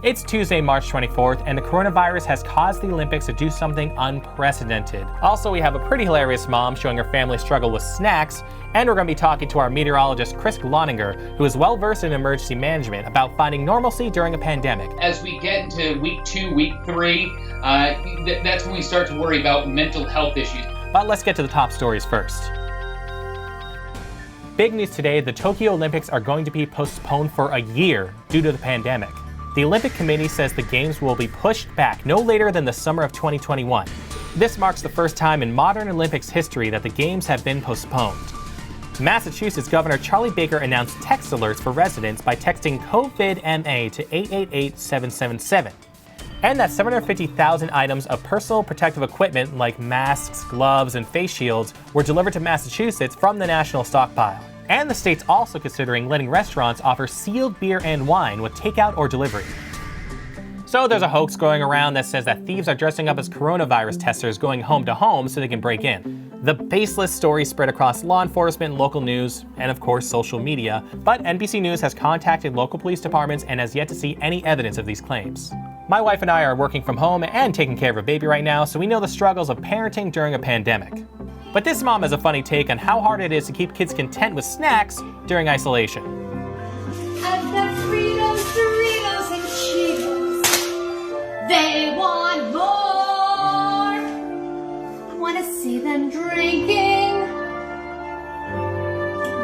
It's Tuesday, March 24th, and the coronavirus has caused the Olympics to do something unprecedented. Also, we have a pretty hilarious mom showing her family struggle with snacks, and we're going to be talking to our meteorologist, Chris Gloninger, who is well-versed in emergency management, about finding normalcy during a pandemic. As we get into week 2, week 3, that's when we start to worry about mental health issues. But let's get to the top stories first. Big news today, the Tokyo Olympics are going to be postponed for a year due to the pandemic. The Olympic Committee says the Games will be pushed back no later than the summer of 2021. This marks the first time in modern Olympics history that the Games have been postponed. Massachusetts Governor Charlie Baker announced text alerts for residents by texting COVID-MA to 888-777. And that 750,000 items of personal protective equipment like masks, gloves, and face shields were delivered to Massachusetts from the national stockpile. And the state's also considering letting restaurants offer sealed beer and wine with takeout or delivery. So there's a hoax going around that says that thieves are dressing up as coronavirus testers going home to home so they can break in. The baseless story spread across law enforcement, local news, and of course social media, but NBC News has contacted local police departments and has yet to see any evidence of these claims. My wife and I are working from home and taking care of a baby right now, so we know the struggles of parenting during a pandemic. But this mom has a funny take on how hard it is to keep kids content with snacks during isolation. I've got Fritos, Doritos, and Cheetos. They want more. I want to see them drinking.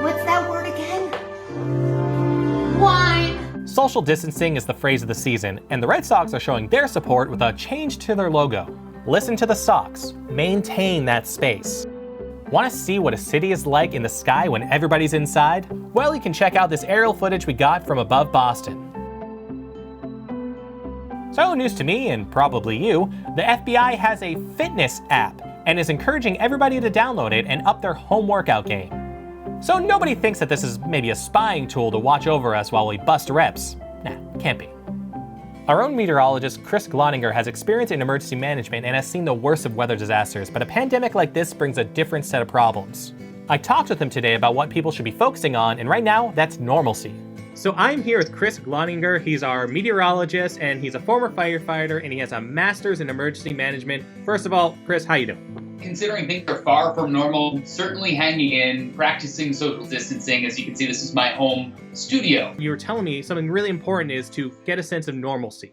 What's that word again? Wine. Social distancing is the phrase of the season, and the Red Sox are showing their support with a change to their logo. Listen to the Sox. Maintain that space. Want to see what a city is like in the sky when everybody's inside? Well, you can check out this aerial footage we got from above Boston. So, news to me, and probably you, the FBI has a fitness app and is encouraging everybody to download it and up their home workout game. So nobody thinks that this is maybe a spying tool to watch over us while we bust reps. Nah, can't be. Our own meteorologist, Chris Gloninger, has experience in emergency management and has seen the worst of weather disasters, but a pandemic like this brings a different set of problems. I talked with him today about what people should be focusing on, and right now, that's normalcy. So I'm here with Chris Gloninger. He's our meteorologist, and he's a former firefighter, and he has a master's in emergency management. First of all, Chris, how you doing? Considering things are far from normal, certainly hanging in, practicing social distancing. As you can see, this is my home studio. You were telling me something really important is to get a sense of normalcy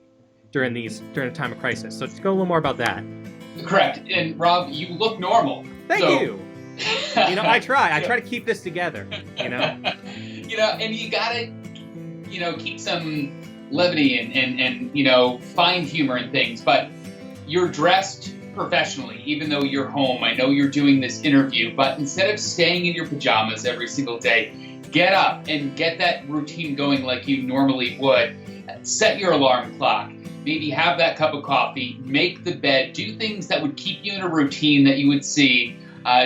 during a time of crisis. So just go a little more about that. Correct. And Rob, you look normal. Thank you. I try to keep this together, and you gotta, keep some levity and find humor in things, but you're dressed professionally, even though you're home. I know you're doing this interview, but instead of staying in your pajamas every single day, get up and get that routine going like you normally would. Set your alarm clock, maybe have that cup of coffee, make the bed, do things that would keep you in a routine that you would see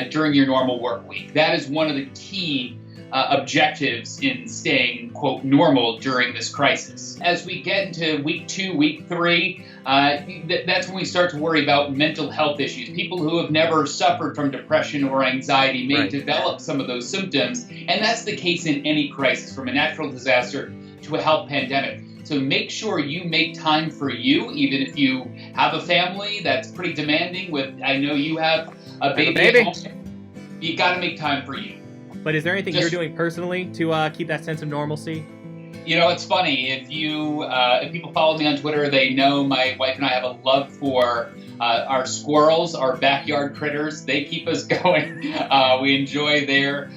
during your normal work week. That is one of the key objectives in staying, quote, normal during this crisis. As we get into week 2, week 3, that's when we start to worry about mental health issues. People who have never suffered from depression or anxiety may develop some of those symptoms, and that's the case in any crisis, from a natural disaster to a health pandemic. So make sure you make time for you, even if you have a family that's pretty demanding. I know you have a baby. At home. You got to make time for you. But is there anything you're doing personally to keep that sense of normalcy? It's funny. If people follow me on Twitter, they know my wife and I have a love for our squirrels, our backyard critters. They keep us going. We enjoy their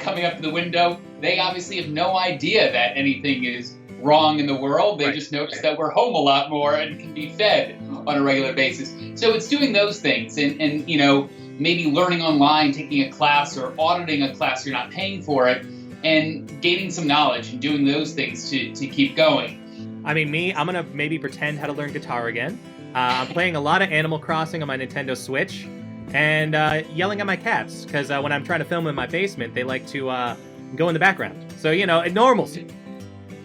coming up to the window. They obviously have no idea that anything is wrong in the world. They just notice that we're home a lot more and can be fed on a regular basis. So it's doing those things and maybe learning online, taking a class or auditing a class, you're not paying for it, and gaining some knowledge and doing those things to keep going. I mean, I'm going to maybe pretend how to learn guitar again. I'm playing a lot of Animal Crossing on my Nintendo Switch and yelling at my cats because when I'm trying to film in my basement, they like to go in the background. So, normalcy.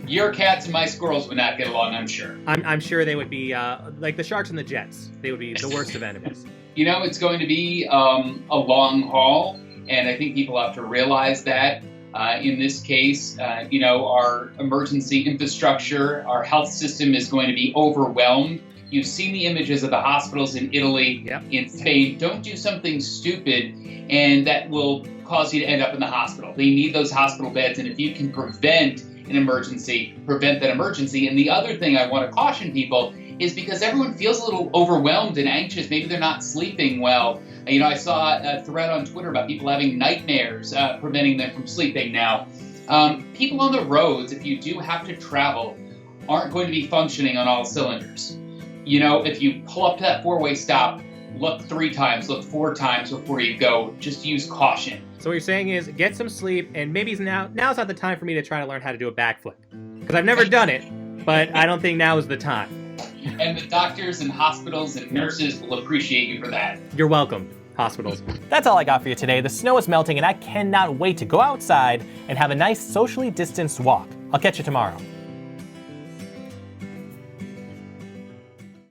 Your cats and my squirrels would not get along, I'm sure. I'm sure they would be like the Sharks and the Jets. They would be the worst of enemies. It's going to be a long haul, and I think people have to realize that. In this case, our emergency infrastructure, our health system is going to be overwhelmed. You've seen the images of the hospitals in Italy, in Spain. Don't do something stupid and that will cause you to end up in the hospital. They need those hospital beds, and if you can prevent an emergency, prevent that emergency. And the other thing I want to caution people is because everyone feels a little overwhelmed and anxious. Maybe they're not sleeping well. I saw a thread on Twitter about people having nightmares, preventing them from sleeping now. People on the roads, if you do have to travel, aren't going to be functioning on all cylinders. If you pull up to that four-way stop, look 3 times, look 4 times before you go. Just use caution. So what you're saying is get some sleep, and maybe now's not the time for me to try to learn how to do a backflip. Because I've never done it, but I don't think now is the time. And the doctors and hospitals and nurses will appreciate you for that. You're welcome, hospitals. That's all I got for you today. The snow is melting, and I cannot wait to go outside and have a nice socially distanced walk. I'll catch you tomorrow.